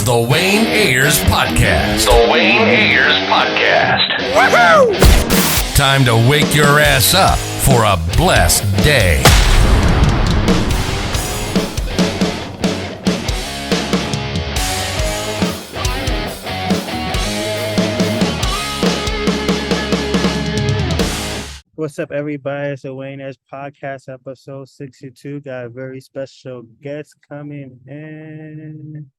The Wayne Ayers Podcast. The Wayne Ayers Podcast. Woohoo! Time to wake your ass up for a blessed day. What's up, everybody? It's the Wayne Ayers Podcast, episode 62. Got a very special guest coming in.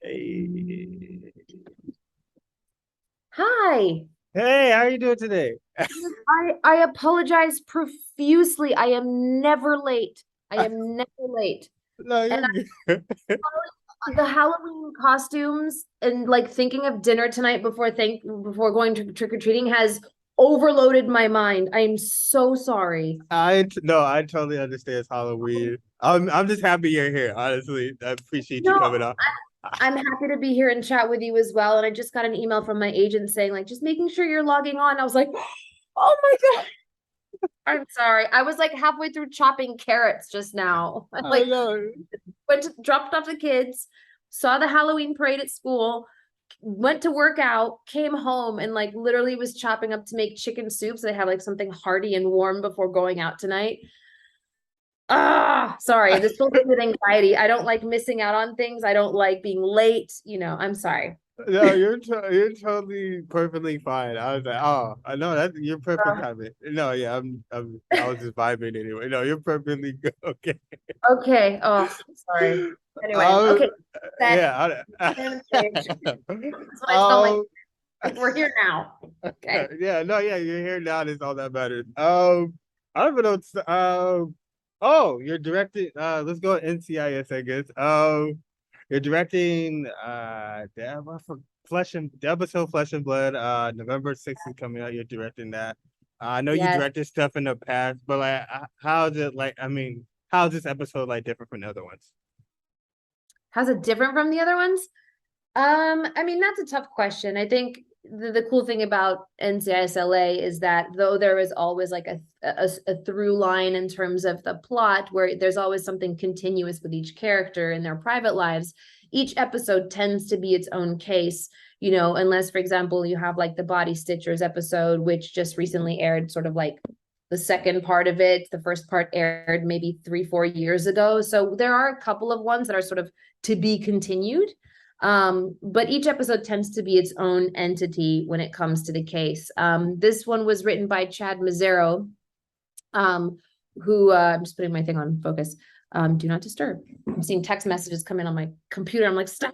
Hey. Hi. Hey, how are you doing today? I apologize profusely. I am never late. I am never late. No, you're good. The Halloween costumes and like thinking of dinner tonight before going to trick-or-treating has overloaded my mind. I am so sorry. I totally understand. It's Halloween. I'm just happy you're here, honestly. I appreciate you coming on. I'm happy to be here and chat with you as well. And I just got an email from my agent saying, like, just making sure you're logging on. I was like, oh my God. I'm sorry. I was like halfway through chopping carrots just now. Like, dropped off the kids, saw the Halloween parade at school, went to work out, came home, and like literally was chopping up to make chicken soup so they have like something hearty and warm before going out tonight. Sorry. This fills me with anxiety. I don't like missing out on things. I don't like being late. I'm sorry. No, you're totally perfectly fine. I was like, I know that you're perfect timing. No, yeah, I was just vibing anyway. No, you're perfectly good. Okay. Okay. Oh, sorry. Anyway, okay. That's what I felt like. We're here now. Okay. Yeah, you're here now. That's all that matters. I don't even know. You're directing. Let's go NCIS, I guess. You're directing the episode Flesh and Blood. November 6th is coming out. You're directing that. I know you directed stuff in the past, but like, how's this episode like different from the other ones? How's it different from the other ones? That's a tough question. I think the cool thing about NCIS LA is that though there is always like a through line in terms of the plot, where there's always something continuous with each character in their private lives, each episode tends to be its own case, unless, for example, you have like the Body Stitchers episode, which just recently aired, sort of like the second part of it. The first part aired maybe 3-4 years ago. So there are a couple of ones that are sort of to be continued. But each episode tends to be its own entity when it comes to the case. This one was written by Chad Mazzaro, who I'm just putting my thing on focus. Do not disturb. I'm seeing text messages come in on my computer. I'm like, stop.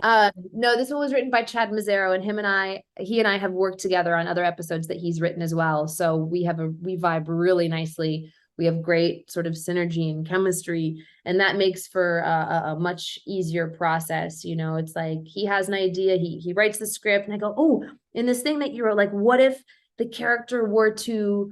No, this one was written by Chad Mazzaro, and he and I have worked together on other episodes that he's written as well. So we vibe really nicely. We have great sort of synergy and chemistry, and that makes for a much easier process. It's like he has an idea, he writes the script, and I go, oh, in this thing that you wrote, like, what if the character were to,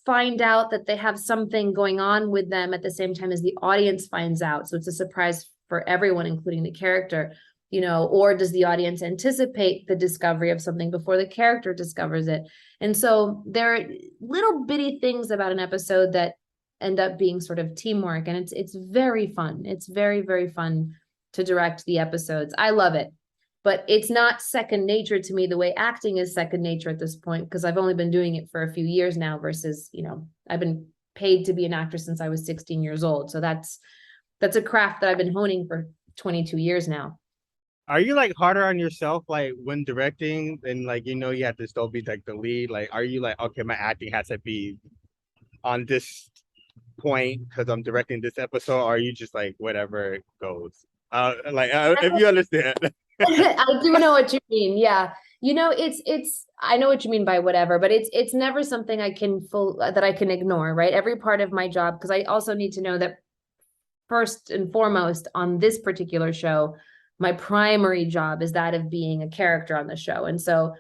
find out that they have something going on with them at the same time as the audience finds out? So it's a surprise for everyone, including the character. Or does the audience anticipate the discovery of something before the character discovers it? And so there are little bitty things about an episode that end up being sort of teamwork. And it's very fun. It's very, very fun to direct the episodes. I love it. But it's not second nature to me the way acting is second nature at this point, because I've only been doing it for a few years now versus, I've been paid to be an actor since I was 16 years old. So that's a craft that I've been honing for 22 years now. Are you like harder on yourself, like when directing, and like, you have to still be like the lead? Like, are you like, okay, my acting has to be on this point because I'm directing this episode? Or are you just like, whatever goes? If you understand. I do know what you mean. Yeah. I know what you mean by whatever, but it's never something that I can ignore, right? Every part of my job, because I also need to know that first and foremost on this particular show, my primary job is that of being a character on the show. And so,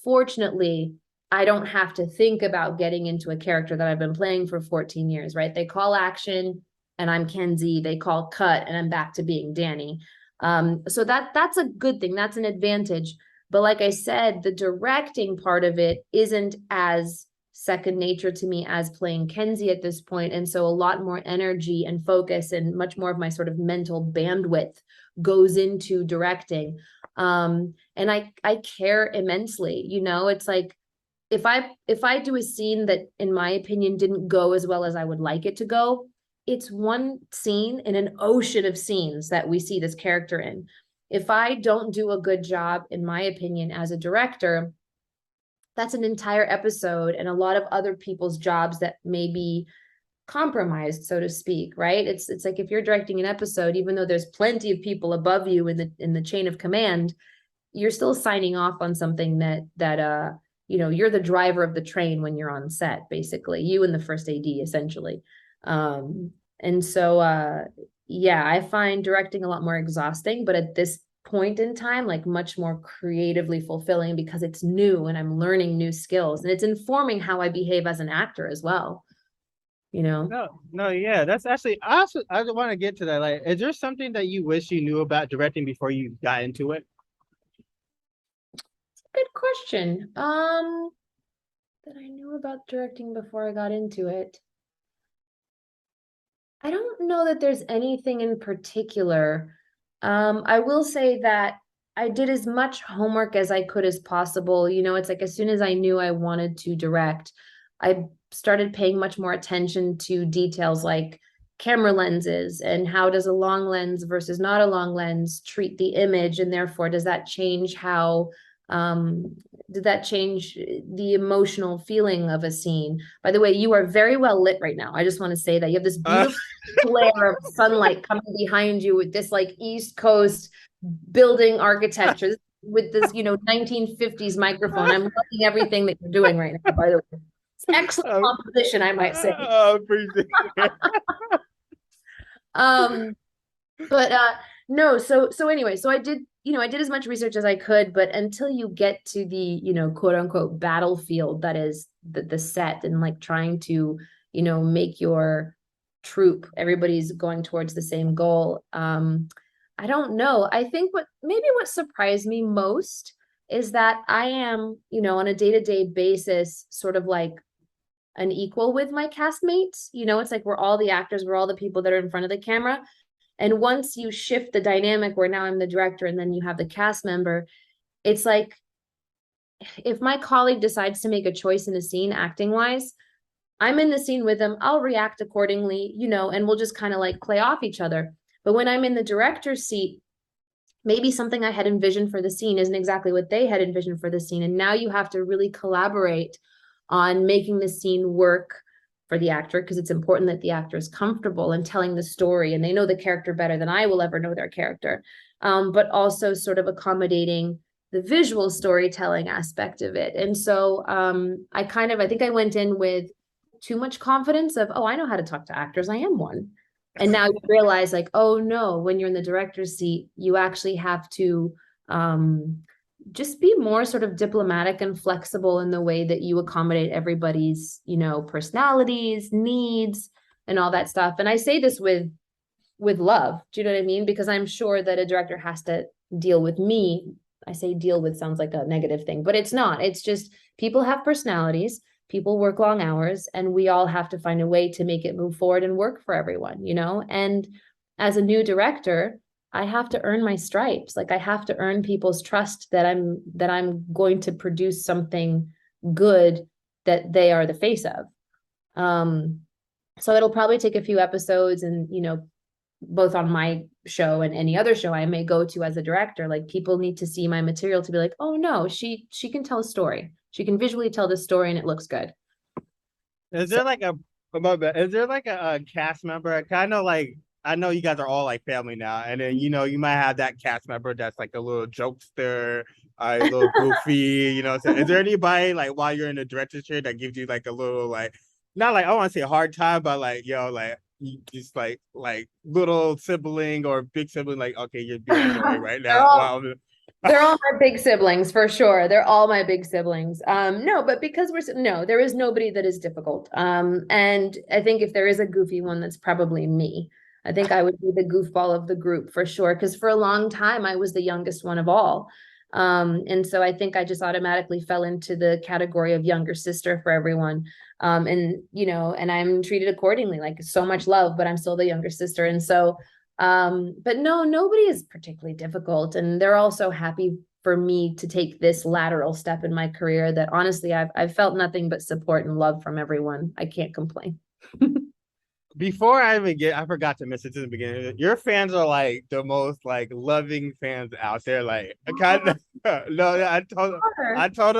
fortunately, I don't have to think about getting into a character that I've been playing for 14 years, right? They call action and I'm Kenzie. They call cut and I'm back to being Danny. So that's a good thing. That's an advantage. But like I said, the directing part of it isn't as second nature to me as playing Kenzie at this point. And so a lot more energy and focus and much more of my sort of mental bandwidth goes into directing. And I care immensely, you know, it's like, if I do a scene that in my opinion didn't go as well as I would like it to go, it's one scene in an ocean of scenes that we see this character in. If I don't do a good job, in my opinion, as a director, that's an entire episode and a lot of other people's jobs that may be compromised, so to speak, right? It's like if you're directing an episode, even though there's plenty of people above you in the chain of command, you're still signing off on something that you know, you're the driver of the train when you're on set, basically, you and the first AD, essentially. And so, yeah, I find directing a lot more exhausting, but at this point in time, like much more creatively fulfilling because it's new and I'm learning new skills and it's informing how I behave as an actor as well, you know? No, yeah, that's actually, I want to get to that. Like, is there something that you wish you knew about directing before you got into it? Good question. That I knew about directing before I got into it. I don't know that there's anything in particular. I will say that I did as much homework as I could as possible. You know, it's like as soon as I knew I wanted to direct, I started paying much more attention to details like camera lenses and how does a long lens versus not a long lens treat the image, and therefore does that change how did that change the emotional feeling of a scene? By the way, you are very well lit right now. I just want to say that you have this beautiful glare of sunlight coming behind you with this like East Coast building architecture with this, you know, 1950s microphone. I'm loving everything that you're doing right now, by the way. It's excellent composition, I might say. Appreciate it. But no, so anyway, so I did, you know, I did as much research as I could, but until you get to the, you know, quote unquote battlefield that is the set, and like trying to, you know, make your troop, everybody's going towards the same goal. I don't know. I think what surprised me most is that I am, you know, on a day-to-day basis, sort of like an equal with my castmates. You know, it's like we're all the actors, we're all the people that are in front of the camera. And once you shift the dynamic where now I'm the director and then you have the cast member, it's like if my colleague decides to make a choice in a scene acting wise, I'm in the scene with them, I'll react accordingly, you know, and we'll just kind of like play off each other. But when I'm in the director's seat, maybe something I had envisioned for the scene isn't exactly what they had envisioned for the scene. And now you have to really collaborate on making the scene work for the actor, because it's important that the actor is comfortable in telling the story and they know the character better than I will ever know their character. But also sort of accommodating the visual storytelling aspect of it. And so I think I went in with too much confidence of, oh, I know how to talk to actors. I am one. And now you realize like, oh no, when you're in the director's seat, you actually have to just be more sort of diplomatic and flexible in the way that you accommodate everybody's, you know, personalities, needs, and all that stuff. And I say this with love. Do you know what I mean? Because I'm sure that a director has to deal with me. I say deal with sounds like a negative thing, but it's not. It's just people have personalities, people work long hours, and we all have to find a way to make it move forward and work for everyone, you know? And as a new director, I have to earn my stripes. Like I have to earn people's trust that I'm going to produce something good that they are the face of. So it'll probably take a few episodes, and, you know, both on my show and any other show I may go to as a director, like people need to see my material to be like, oh no, she can tell a story. She can visually tell the story and it looks good. Is there like a cast member? I know you guys are all like family now, and then you know you might have that cast member that's like a little jokester, a little goofy. You know, so is there anybody like while you're in the director's chair that gives you like a little like, not like I want to say a hard time, but like like just like little sibling or big sibling, like okay, you're being annoying right now. They're all my big siblings for sure. They're all my big siblings. No, but because there is nobody that is difficult. And I think if there is a goofy one, that's probably me. I think I would be the goofball of the group for sure. Because for a long time, I was the youngest one of all. And so I think I just automatically fell into the category of younger sister for everyone. And, and I'm treated accordingly, like so much love, but I'm still the younger sister. And so, but no, nobody is particularly difficult. And they're also happy for me to take this lateral step in my career that honestly, I've felt nothing but support and love from everyone. I can't complain. Before I forgot to mention to the beginning. Your fans are like the most like loving fans out there. Like, I kind of no, I told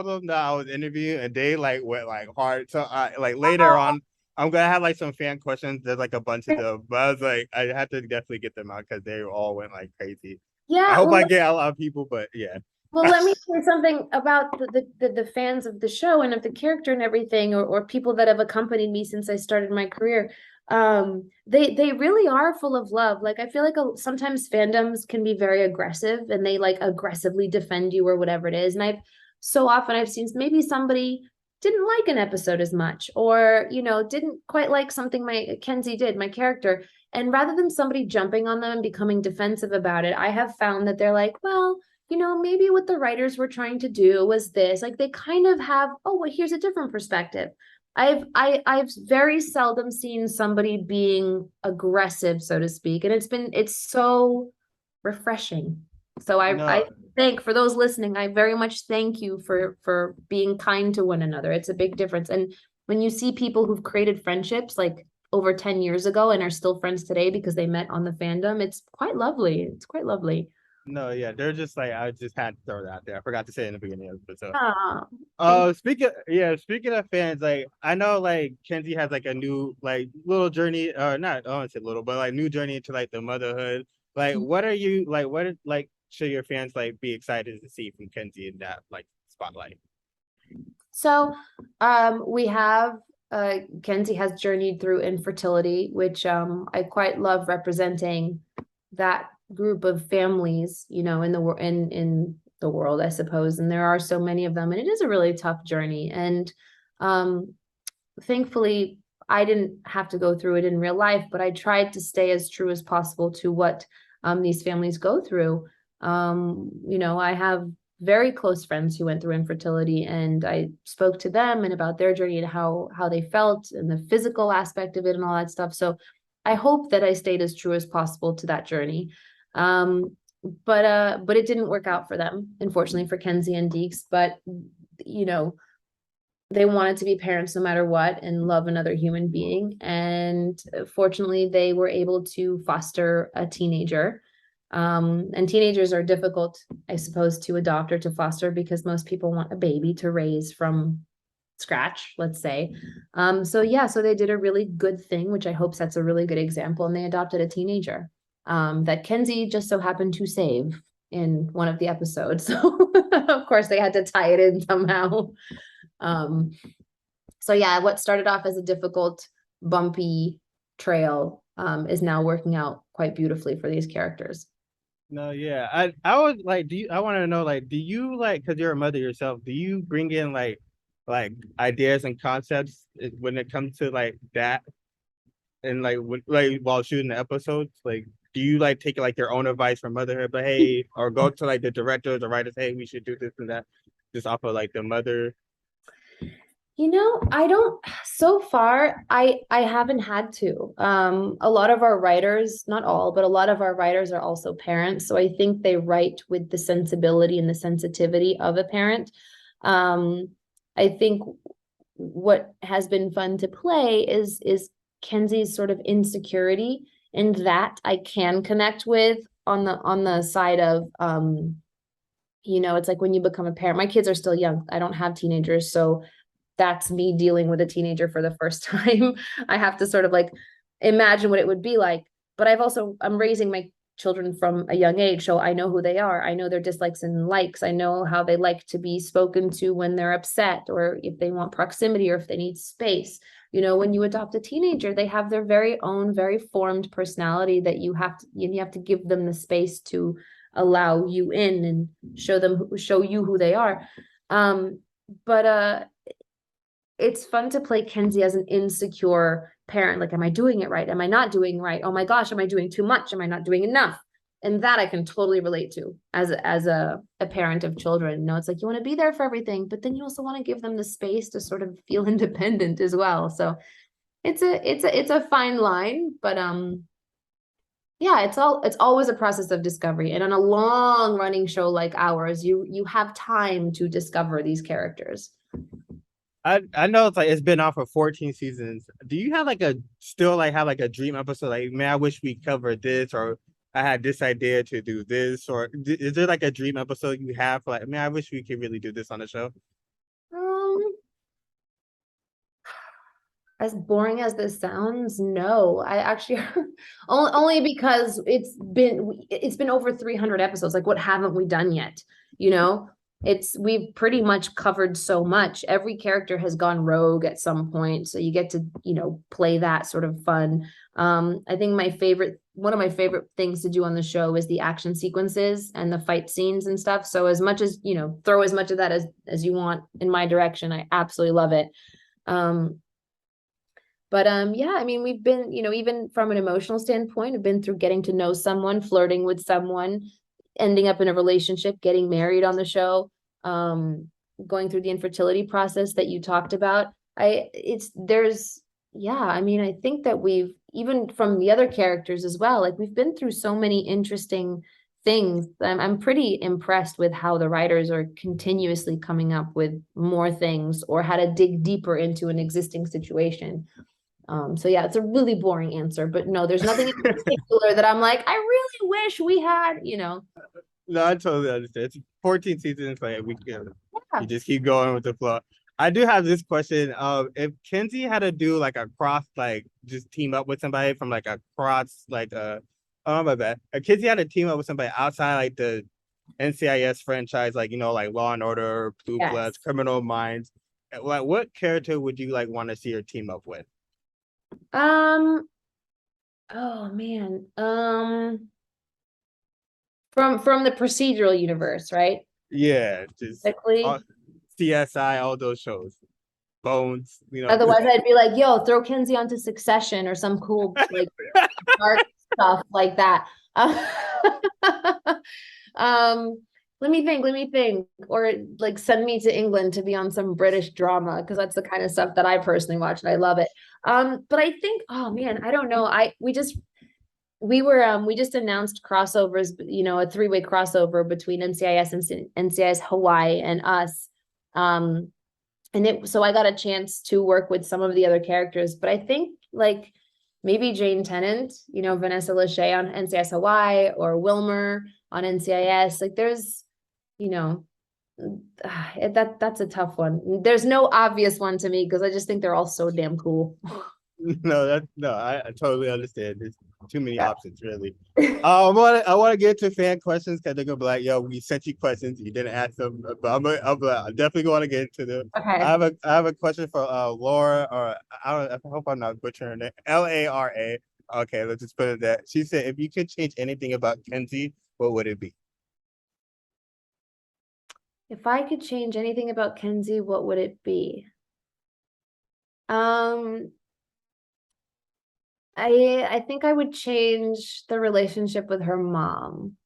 them that I was interviewing, and they like went like hard. So like later on, I'm gonna have like some fan questions. There's like a bunch of them, but I was like, I had to definitely get them out because they all went like crazy. I Yeah, hope well, I get a lot of people, but yeah. well, let me say something about the fans of the show and of the character and everything, or people that have accompanied me since I started my career. They really are full of love. Like I feel like sometimes fandoms can be very aggressive and they like aggressively defend you or whatever it is. And I've seen maybe somebody didn't like an episode as much, or didn't quite like something my Kenzie did, my character. And rather than somebody jumping on them and becoming defensive about it, I have found that they're like, well, maybe what the writers were trying to do was this. Like they kind of have, oh, well, here's a different perspective. I've very seldom seen somebody being aggressive, so to speak, and it's so refreshing. So I No, thank for those listening. I very much thank you for being kind to one another. It's a big difference. And when you see people who've created friendships like over 10 years ago and are still friends today because they met on the fandom, it's quite lovely. It's quite lovely. no, yeah, they're just like I just had to throw that out there. I forgot to say it in the beginning of the episode. Ah, thank Speaking of fans, like I know like Kenzie has like a new like little journey, or not, I don't say little, but like new journey into like the motherhood. Like you. what are you like like should your fans like be excited to see from Kenzie in that like spotlight? So, we have Kenzie has journeyed through infertility, which I quite love representing that group of families, in the world, I suppose. And there are so many of them, and it is a really tough journey. And um, thankfully, I didn't have to go through it in real life, but I tried to stay as true as possible to what these families go through. I have very close friends who went through infertility, and I spoke to them and about their journey and how they felt and the physical aspect of it and all that stuff. So I hope that I stayed as true as possible to that journey. But it didn't work out for them, unfortunately, for Kenzie and Deeks. But you know, they wanted to be parents no matter what and love another human being. And fortunately, they were able to foster a teenager. And teenagers are difficult, I suppose, to adopt or to foster because most people want a baby to raise from scratch, let's say. So they did a really good thing, which I hope sets a really good example. And they adopted a teenager that Kenzie just so happened to save in one of the episodes. So of course they had to tie it in somehow. Um, so yeah, what started off as a difficult, bumpy trail is now working out quite beautifully for these characters. No, yeah. I was like, I want to know like, do you like because you're a mother yourself, do you bring in like ideas and concepts when it comes to like that and like while shooting the episodes? Like, do you like take like your own advice from motherhood, but hey, or go to like the directors or writers, hey, we should do this and that, just off of like the mother. I don't so far I haven't had to. A lot of our writers, not all, but a lot of our writers are also parents. So I think they write with the sensibility and the sensitivity of a parent. I think what has been fun to play is Kenzie's sort of insecurity, and that I can connect with on the side of it's like when you become a parent. My kids are still young. I don't have teenagers, so that's me dealing with a teenager for the first time. I have to sort of like imagine what it would be like. But I'm raising my children from a young age, so I know who they are. I know their dislikes and likes. I know how they like to be spoken to when they're upset, or if they want proximity, or if they need space. When you adopt a teenager, they have their very own, very formed personality that you have to give them the space to allow you in and show you who they are. But it's fun to play Kenzie as an insecure parent. Like, am I doing it right? Am I not doing right? Oh my gosh, am I doing too much? Am I not doing enough? and that I can totally relate to as a parent of children. You know, it's like you want to be there for everything, but then you also want to give them the space to sort of feel independent as well. So it's a fine line, but yeah, it's always a process of discovery. And on a long running show like ours, you have time to discover these characters. I know it's been on for 14 seasons. Do you have like a dream episode? Like, man, I wish we covered this, or I had this idea to do this, or is there like a dream episode you have for like, man, I wish we could really do this on the show? Um, as boring as this sounds, no, I actually only because it's been over 300 episodes. Like, what haven't we done yet? You know, we've pretty much covered so much. Every character has gone rogue at some point, so you get to, you know, play that sort of fun. I think one of my favorite things to do on the show is the action sequences and the fight scenes and stuff. So as much as, you know, throw as much of that as you want in my direction, I absolutely love it. But yeah, I mean, we've been, you know, even from an emotional standpoint, we've been through getting to know someone, flirting with someone, ending up in a relationship, getting married on the show, going through the infertility process that you talked about. I mean, I think that we've, even from the other characters as well, like we've been through so many interesting things. I'm pretty impressed with how the writers are continuously coming up with more things or how to dig deeper into an existing situation. So yeah, it's a really boring answer, but no, there's nothing in particular that I'm like, I really wish we had, you know. No, I totally understand. It's 14 seasons, like Yeah. you just keep going with the flow. I do have this question. If Kenzie had to do like a cross, like just team up with somebody from like a cross, like oh my bad. If Kenzie had to team up with somebody outside like the NCIS franchise, like, you know, like Law and Order, Blue Bloods, Yes. Criminal Minds, like what character would you like want to see her team up with? Oh man. From the procedural universe, right? Yeah, just Basically. CSI, all those shows. Bones, you know. Otherwise, I'd be like, yo, throw Kenzie onto Succession or some cool like dark stuff like that. Um, let me think, or like send me to England to be on some British drama because that's the kind of stuff that I personally watch and I love it. But I think, oh man, I don't know. We just announced crossovers, you know, a three-way crossover between NCIS and NCIS Hawaii and us. So I got a chance to work with some of the other characters, but I think like maybe Jane Tennant, you know, Vanessa Lachey on NCIS Hawaii or Wilmer on NCIS. Like there's, you know, that's a tough one. There's no obvious one to me because I just think they're all so damn cool. I totally understand. There's too many options, really. I want to get to fan questions because they're gonna be like, "Yo, we sent you questions, you didn't ask them." But I'm definitely going to get into them. Okay. I have a question for Laura, or I hope I'm not butchering it. Lara. Okay, let's just put it that. She said, "If you could change anything about Kenzie, what would it be?" If I could change anything about Kenzie, what would it be? I think I would change the relationship with her mom.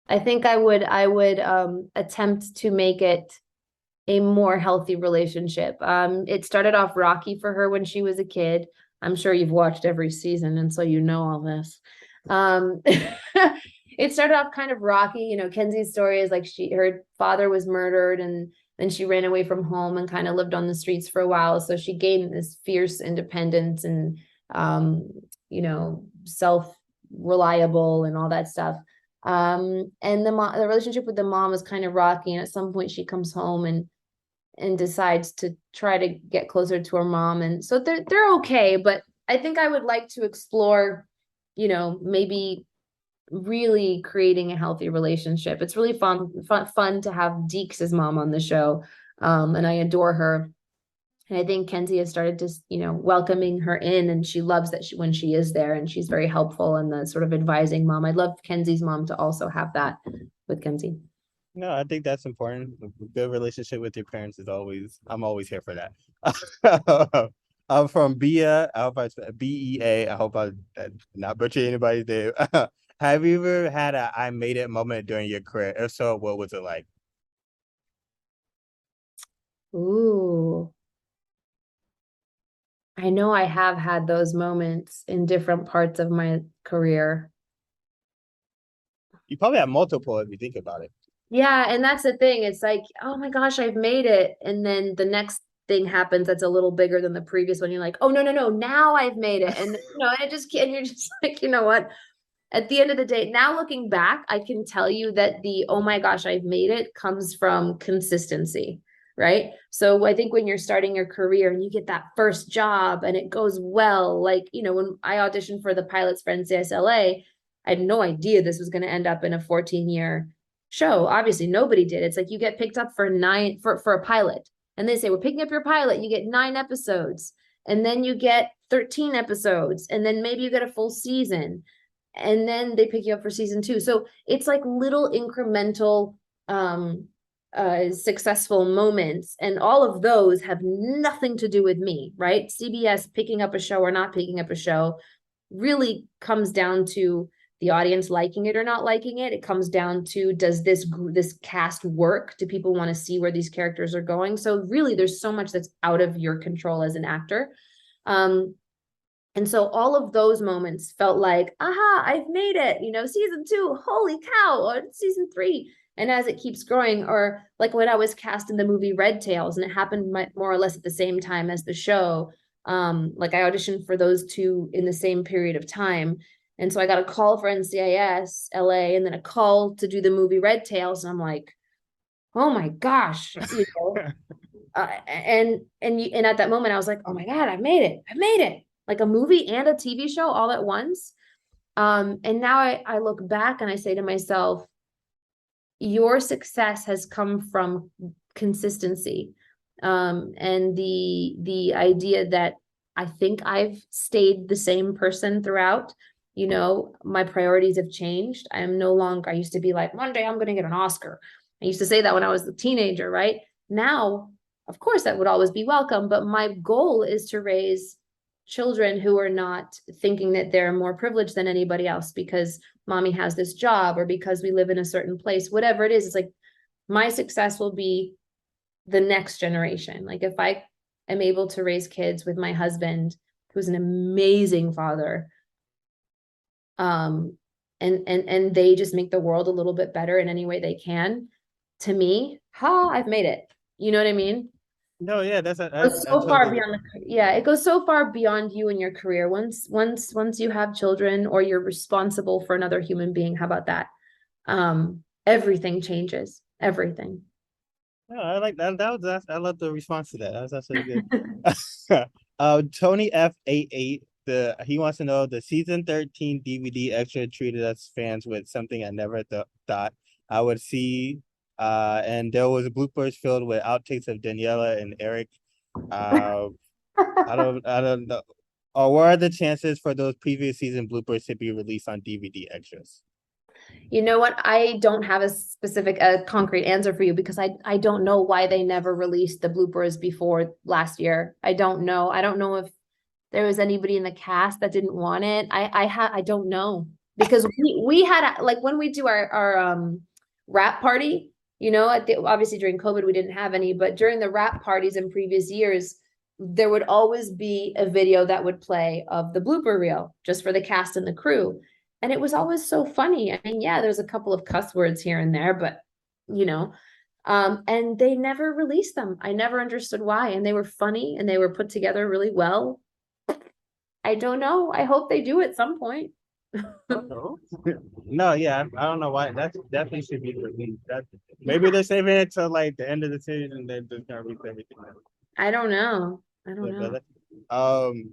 I think I would attempt to make it a more healthy relationship. It started off rocky for her when she was a kid. I'm sure you've watched every season, and so you know all this. It started off kind of rocky. You know, Kenzie's story is like her father was murdered, and then she ran away from home and kind of lived on the streets for a while. So she gained this fierce independence and you know, self-reliable and all that stuff. And the relationship with the mom is kind of rocky, and at some point she comes home and decides to try to get closer to her mom, and so they're okay, but I think I would like to explore, you know, maybe really creating a healthy relationship. It's really fun to have Deeks' mom on the show, and I adore her. And I think Kenzie has started to, you know, welcoming her in, and she loves that when she is there, and she's very helpful and the sort of advising mom. I'd love Kenzie's mom to also have that with Kenzie. No, I think that's important. A good relationship with your parents I'm always here for that. I'm from Bea. I hope I Bea. I hope I not butcher anybody's name. Have you ever had a I made it moment during your career? If so, what was it like? Ooh, I know I have had those moments in different parts of my career. You probably have multiple if you think about it. Yeah, and that's the thing. It's like, oh my gosh, I've made it. And then the next thing happens that's a little bigger than the previous one. You're like, oh no, no, no, now I've made it. And and it just and you're just like, you know what? At the end of the day, now looking back, I can tell you that the oh my gosh, I've made it comes from consistency, right? So I think when you're starting your career and you get that first job and it goes well, like, when I auditioned for the pilots for NCIS LA, I had no idea this was going to end up in a 14-year show. Obviously, nobody did. It's like you get picked up for a pilot, and they say, we're picking up your pilot. You get 9 episodes, and then you get 13 episodes, and then maybe you get a full season, and then they pick you up for season 2. So it's like little incremental successful moments, and all of those have nothing to do with me, right? CBS picking up a show or not picking up a show really comes down to the audience liking it or not liking it. It comes down to, does this cast work? Do people want to see where these characters are going? So really, there's so much that's out of your control as an actor. And so all of those moments felt like, aha, I've made it, season 2, holy cow, or season 3. And as it keeps growing, or like when I was cast in the movie Red Tails, and it happened more or less at the same time as the show, like I auditioned for those 2 in the same period of time. And so I got a call for NCIS LA, and then a call to do the movie Red Tails. And I'm like, oh my gosh, and at that moment I was like, oh my God, I've made it. Like a movie and a TV show all at once. And now I look back and I say to myself, your success has come from consistency. And the idea that I think I've stayed the same person throughout. My priorities have changed. I used to be like, one day I'm going to get an Oscar. I used to say that when I was a teenager, right? Now, of course, that would always be welcome, but my goal is to raise children who are not thinking that they're more privileged than anybody else because mommy has this job or because we live in a certain place, whatever it is. It's like my success will be the next generation. Like if I am able to raise kids with my husband, who's an amazing father, and they just make the world a little bit better in any way they can, to me, I've made it. You know what I mean? No, yeah, It goes so far beyond it goes so far beyond you and your career. Once you have children or you're responsible for another human being, how about that? Everything changes. Everything. No, I like that. I love the response to that. That's actually good. Tony F88, he wants to know, the season 13 DVD extra treated us fans with something I never thought I would see. And there was bloopers filled with outtakes of Daniela and Eric. I don't know. Or what are the chances for those previous season bloopers to be released on DVD extras? You know what? I don't have a concrete answer for you because I don't know why they never released the bloopers before last year. I don't know. I don't know if there was anybody in the cast that didn't want it. I don't know, because we had like when we do our rap party, obviously during COVID we didn't have any, but during the rap parties in previous years, there would always be a video that would play of the blooper reel just for the cast and the crew. And it was always so funny. I mean, yeah, there's a couple of cuss words here and there, but and they never released them. I never understood why. And they were funny and they were put together really well. I don't know. I hope they do at some point. No, yeah, I don't know why. That definitely should be released. Maybe they're saving it till like the end of the season and they're just gonna release everything. I don't know.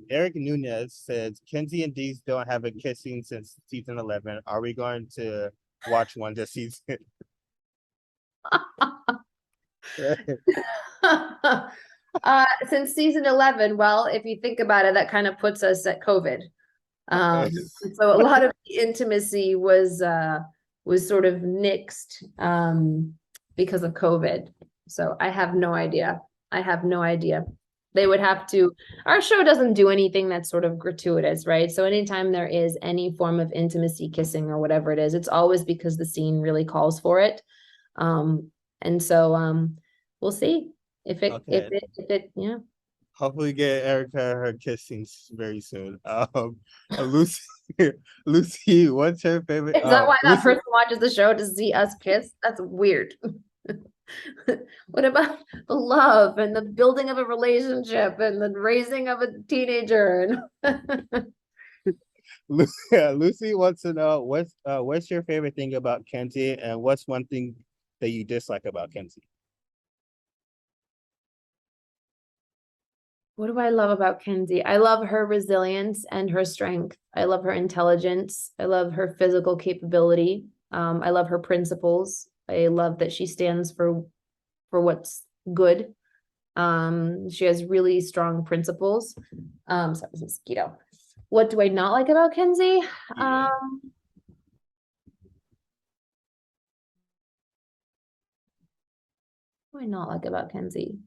Eric Nunez says Kenzie and Dees don't have a kiss scene since season 11. Are we going to watch one this season? Since season 11, well, if you think about it, that kind of puts us at COVID. So a lot of the intimacy was sort of nixed because of COVID. So I have no idea. They would have to, our show doesn't do anything that's sort of gratuitous, right? So anytime there is any form of intimacy, kissing or whatever it is, it's always because the scene really calls for it. And so we'll see yeah. Hopefully get Erica her kiss scenes very soon. Lucy, Lucy, what's her favorite? Is that why that Lucy, person watches the show to see us kiss? That's weird. What about the love and the building of a relationship and the raising of a teenager? Lucy wants to know what's your favorite thing about Kenzie, and what's one thing that you dislike about Kenzie? What do I love about Kenzie? I love her resilience and her strength. I love her intelligence. I love her physical capability. I love her principles. I love that she stands for what's good. She has really strong principles. Sorry, this mosquito. What do I not like about Kenzie? Yeah. What do I not like about Kenzie?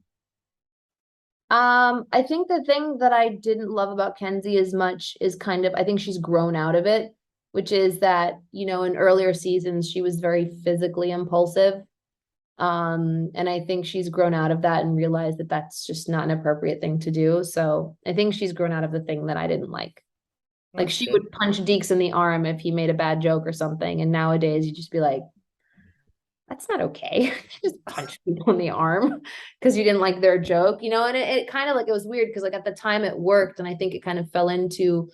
I think the thing that I didn't love about Kenzie as much is kind of, I think she's grown out of it, which is that, you know, in earlier seasons, she was very physically impulsive. And I think she's grown out of that and realized that that's just not an appropriate thing to do. So I think she's grown out of the thing that I didn't like. Like she would punch Deeks in the arm if he made a bad joke or something. And nowadays you just be like, that's not okay. Just punch people in the arm because you didn't like their joke, you know? And it kind of like, it was weird because like at the time it worked. And I think it kind of fell into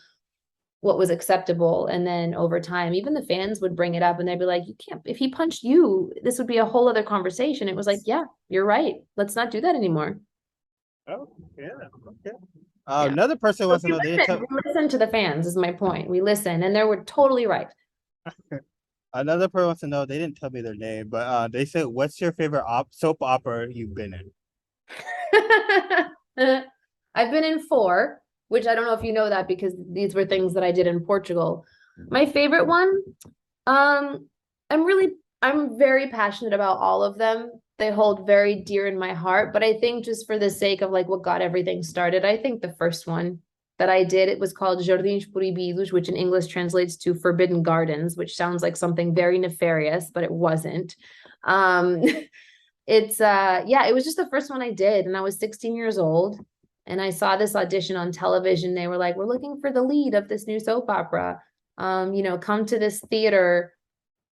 what was acceptable. And then over time, even the fans would bring it up and they'd be like, you can't, if he punched you, this would be a whole other conversation. It was like, yeah, you're right. Let's not do that anymore. Oh, yeah. Okay. Yeah. Another person wants to know. We listen to the fans is my point. We listen and they were totally right. Another person wants to know. They didn't tell me their name, but they said, "What's your favorite soap opera you've been in?" I've been in 4, which I don't know if you know that because these were things that I did in Portugal. My favorite one, I'm very passionate about all of them. They hold very dear in my heart, but I think just for the sake of like what got everything started, I think the first one that I did, it was called Jardins Proibidos, which in English translates to Forbidden Gardens, which sounds like something very nefarious, but it wasn't. It was just the first one I did, and I was 16 years old. And I saw this audition on television. They were like, we're looking for the lead of this new soap opera. Come to this theater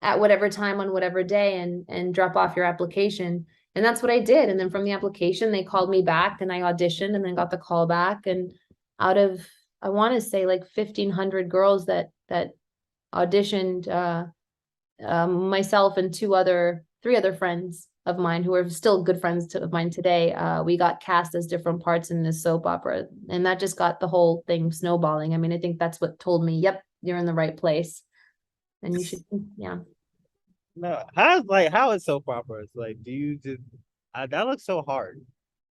at whatever time on whatever day and drop off your application. And that's what I did. And then from the application, they called me back and I auditioned and then got the call back. And out of, I want to say like 1,500 girls that auditioned, myself and 3 other friends of mine who are still good friends of mine today, we got cast as different parts in this soap opera. And that just got the whole thing snowballing. I mean, I think that's what told me, yep, you're in the right place. And you should, yeah. No, how is soap operas? Like, do you just that looks so hard.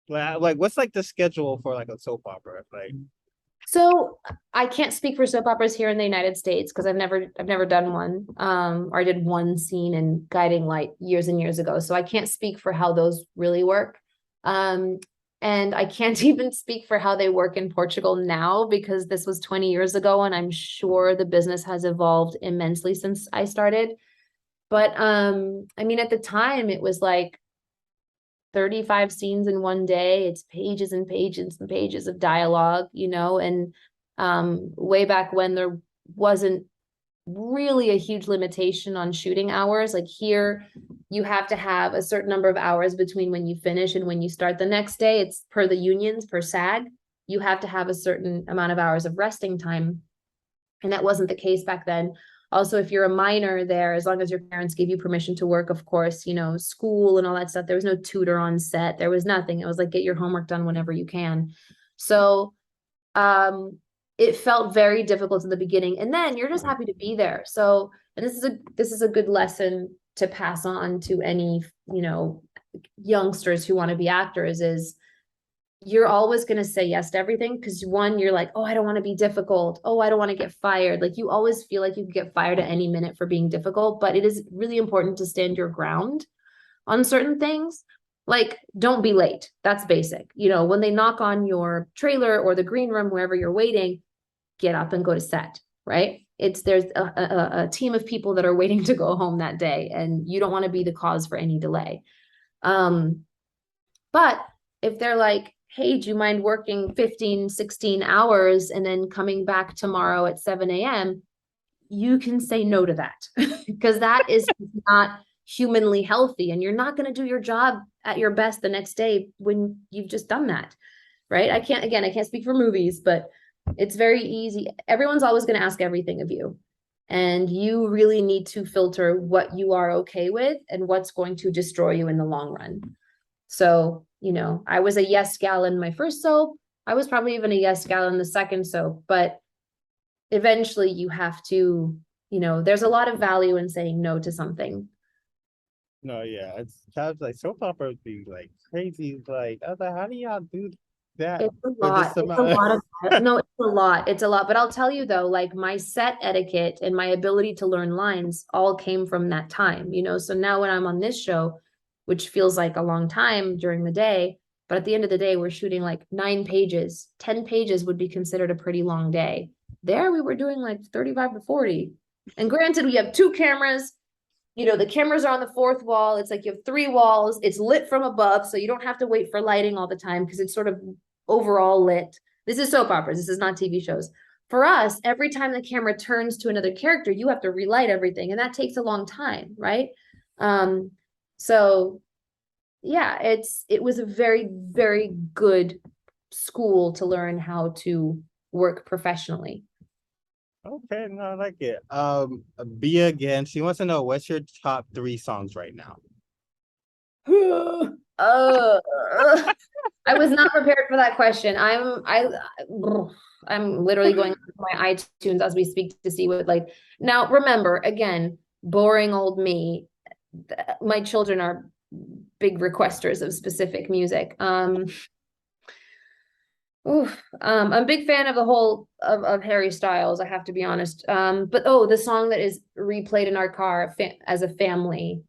Like what's like the schedule for like a soap opera? Like, so I can't speak for soap operas here in the United States because I've never done one. Or I did one scene in Guiding Light years and years ago. So I can't speak for how those really work. And I can't even speak for how they work in Portugal now because this was 20 years ago and I'm sure the business has evolved immensely since I started. But I mean, at the time it was like 35 scenes in one day. It's pages and pages and pages of dialogue, you know, and way back when there wasn't really a huge limitation on shooting hours. Like here, you have to have a certain number of hours between when you finish and when you start the next day. It's per the unions, per SAG. You have to have a certain amount of hours of resting time. And that wasn't the case back then. Also, if you're a minor there, as long as your parents gave you permission to work, of course, you know, school and all that stuff, there was no tutor on set. There was nothing. It was like, get your homework done whenever you can. So it felt very difficult in the beginning. And then you're just happy to be there. So, and this is a good lesson to pass on to any, you know, youngsters who want to be actors is you're always going to say yes to everything because one, you're like, oh, I don't want to be difficult. Oh, I don't want to get fired. Like you always feel like you could get fired at any minute for being difficult, but it is really important to stand your ground on certain things. Like, don't be late. That's basic. You know, when they knock on your trailer or the green room, wherever you're waiting, get up and go to set, right? There's a team of people that are waiting to go home that day, and you don't want to be the cause for any delay. But if they're like, hey, do you mind working 15, 16 hours and then coming back tomorrow at 7 a.m., you can say no to that because that is not humanly healthy. And you're not going to do your job at your best the next day when you've just done that, right? I can't speak for movies, but it's very easy. Everyone's always going to ask everything of you. And you really need to filter what you are okay with and what's going to destroy you in the long run. So, you know, I was a yes gal in my first soap. I was probably even a yes gal in the second soap, but eventually you have to, you know, there's a lot of value in saying no to something. No, yeah, it's kind of like soap operas be like crazy. Like, I was like, how do y'all do that It's a for lot. this It's a amount? lot of no, it's a lot. It's a lot. But I'll tell you though, like my set etiquette and my ability to learn lines all came from that time, you know. So now when I'm on this show, which feels like a long time during the day, but at the end of the day, we're shooting like 9 pages. 10 pages would be considered a pretty long day. There we were doing like 35 to 40. And granted, we have 2 cameras. You know, the cameras are on the 4th wall. It's like you have 3 walls. It's lit from above, so you don't have to wait for lighting all the time because it's sort of overall lit. This is soap operas. This is not TV shows. For us, every time the camera turns to another character, you have to relight everything, and that takes a long time, right? So yeah, it was a very, very good school to learn how to work professionally. Okay, no, I like it. Bia again, she wants to know what's your top 3 songs right now. uh, I was not prepared for that question. I'm literally going to my iTunes as we speak to see what like. Now remember, again, boring old me. My children are big requesters of specific music. I'm a big fan of the whole of Harry Styles, I have to be honest. But the song that is replayed in our car as a family,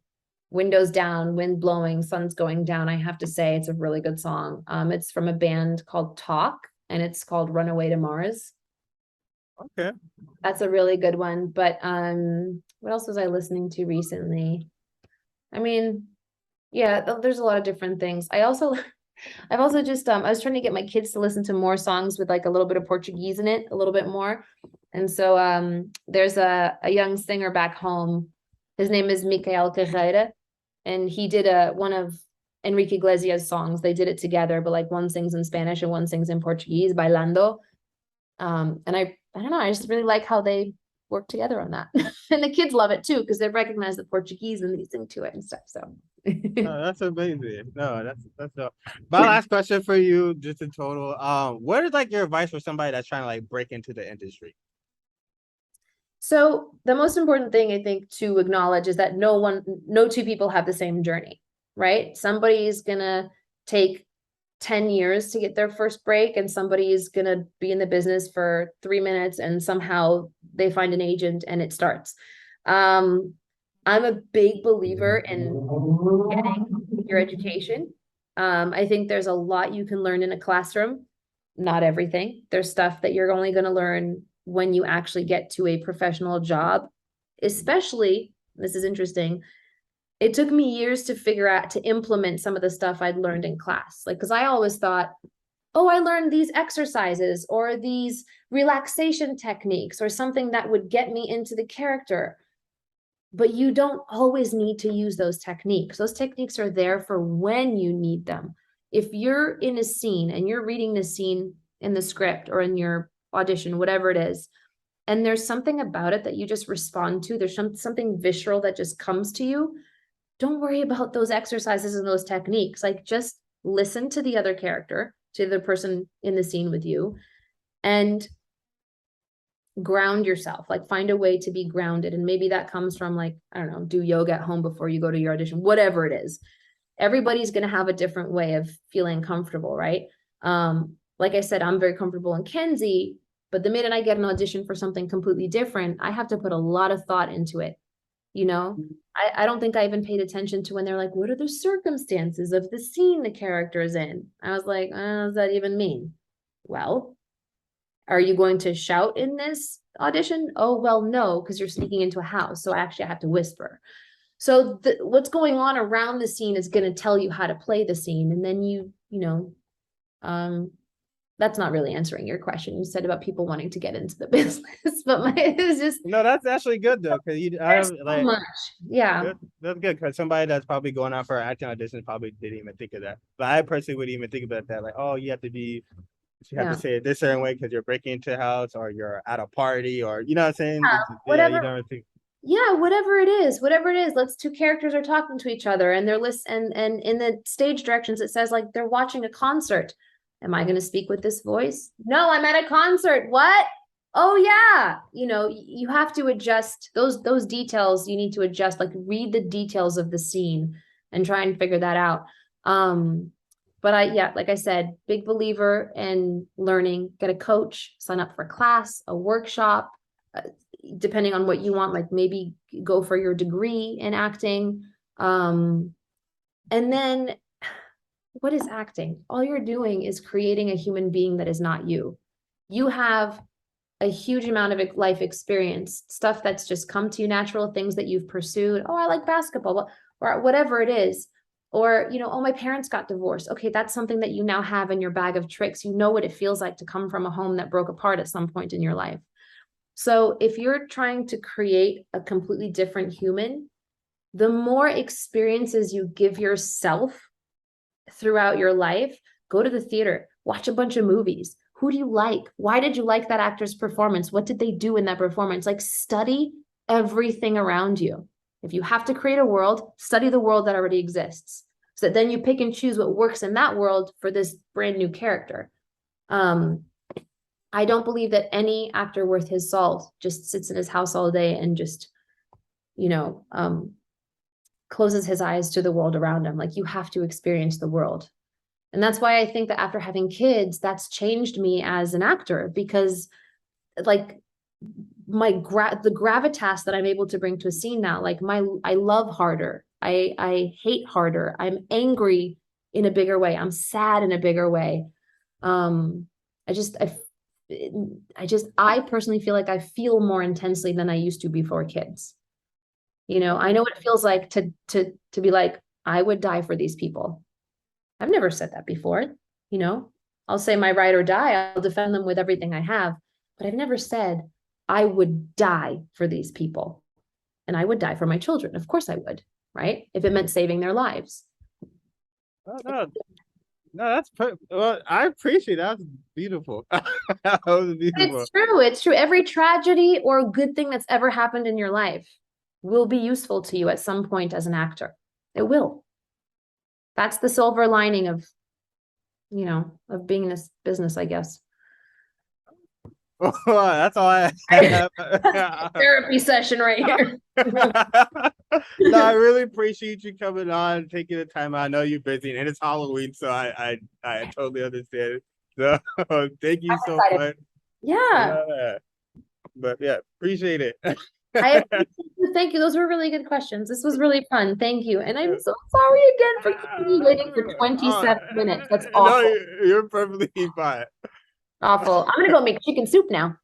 windows down, wind blowing, sun's going down. I have to say it's a really good song. It's from a band called Talk, and it's called Runaway to Mars. Okay. That's a really good one. But what else was I listening to recently? I mean, yeah, there's a lot of different things. I've also just I was trying to get my kids to listen to more songs with like a little bit of Portuguese in it, a little bit more. And so there's a young singer back home. His name is Micael Carreira, and he did one of Enrique Iglesias songs. They did it together, but like one sings in Spanish and one sings in Portuguese, Bailando. And I don't know, I just really like how they work together on that. And the kids love it too, because they recognize the Portuguese and they sing to it and stuff. So Oh, that's amazing. No, that's no. My last question for you, just in total. What is like your advice for somebody that's trying to like break into the industry? So the most important thing I think to acknowledge is that no 2 people have the same journey, right? Somebody's gonna take 10 years to get their first break, and somebody is gonna be in the business for 3 minutes and somehow they find an agent and it starts. I'm a big believer in getting your education. I think there's a lot you can learn in a classroom, not everything. There's stuff that you're only going to learn when you actually get to a professional job, especially, this is interesting, it took me years to figure out to implement some of the stuff I'd learned in class. Like, because I always thought, oh, I learned these exercises or these relaxation techniques or something that would get me into the character. But you don't always need to use those techniques. Those techniques are there for when you need them. If you're in a scene and you're reading the scene in the script or in your audition, whatever it is, and there's something about it that you just respond to, there's something visceral that just comes to you, don't worry about those exercises and those techniques. Like, just listen to the other character, to the person in the scene with you, and ground yourself. Like, find a way to be grounded. And maybe that comes from, like, I don't know, do yoga at home before you go to your audition, whatever it is. Everybody's going to have a different way of feeling comfortable, right? Like I said, I'm very comfortable in Kenzie, but the minute I get an audition for something completely different, I have to put a lot of thought into it. you know? I don't think I even paid attention to when they're like, what are the circumstances of the scene the character is in? I was like, what does that even mean? Well, are you going to shout in this audition? Oh, well, no, because you're sneaking into a house. So I actually have to whisper. So what's going on around the scene is going to tell you how to play the scene. And then that's not really answering your question. You said about people wanting to get into the business, but it's just No, that's actually good though, because so much. Yeah. That's good because somebody that's probably going out for an acting audition probably didn't even think of that. But I personally wouldn't even think about that. Like, oh, you have to say it this certain way because you're breaking into a house or you're at a party or you know what I'm saying? Whatever. You don't think. Yeah, whatever it is. Let's two characters are talking to each other and they're and in the stage directions it says like they're watching a concert. Am I going to speak with this voice? No, I'm at a concert. What? Oh yeah. You have to adjust those details. You need to adjust, like read the details of the scene and try and figure that out. But like I said, big believer in learning, get a coach, sign up for a class, a workshop, depending on what you want, like maybe go for your degree in acting. And then what is acting? All you're doing is creating a human being that is not you. You have a huge amount of life experience, stuff that's just come to you natural, things that you've pursued. Oh, I like basketball, or whatever it is. Or, oh, my parents got divorced. Okay, that's something that you now have in your bag of tricks. You know what it feels like to come from a home that broke apart at some point in your life. So if you're trying to create a completely different human, the more experiences you give yourself throughout your life, go to the theater, watch a bunch of movies. Who do you like? Why did you like that actor's performance? What did they do in that performance? Like study everything around you. If you have to create a world, study the world that already exists. So that then you pick and choose what works in that world for this brand new character. I don't believe that any actor worth his salt just sits in his house all day and just, closes his eyes to the world around him. Like you have to experience the world. And that's why I think that after having kids, that's changed me as an actor, because like the gravitas that I'm able to bring to a scene now, like I love harder. I hate harder. I'm angry in a bigger way. I'm sad in a bigger way. I personally feel like I feel more intensely than I used to before kids. I know what it feels like to be like, I would die for these people. I've never said that before. I'll say my ride or die. I'll defend them with everything I have, but I've never said I would die for these people. And I would die for my children. Of course I would, right? If it meant saving their lives. Oh, no, that's well, I appreciate that. That's beautiful. That was beautiful. It's true. Every tragedy or good thing that's ever happened in your life will be useful to you at some point as an actor. It will. That's the silver lining of being in this business, I guess. Oh, that's all I have. Therapy session right here. No, I really appreciate you coming on, taking the time out. I know you're busy and it's Halloween, so I totally understand it. So thank you so much. Yeah. But yeah, appreciate it. Thank you. Those were really good questions. This was really fun. Thank you. And I'm so sorry again for keeping you waiting for 27 minutes. That's awful. No, you're perfectly fine. Awful. I'm going to go make chicken soup now.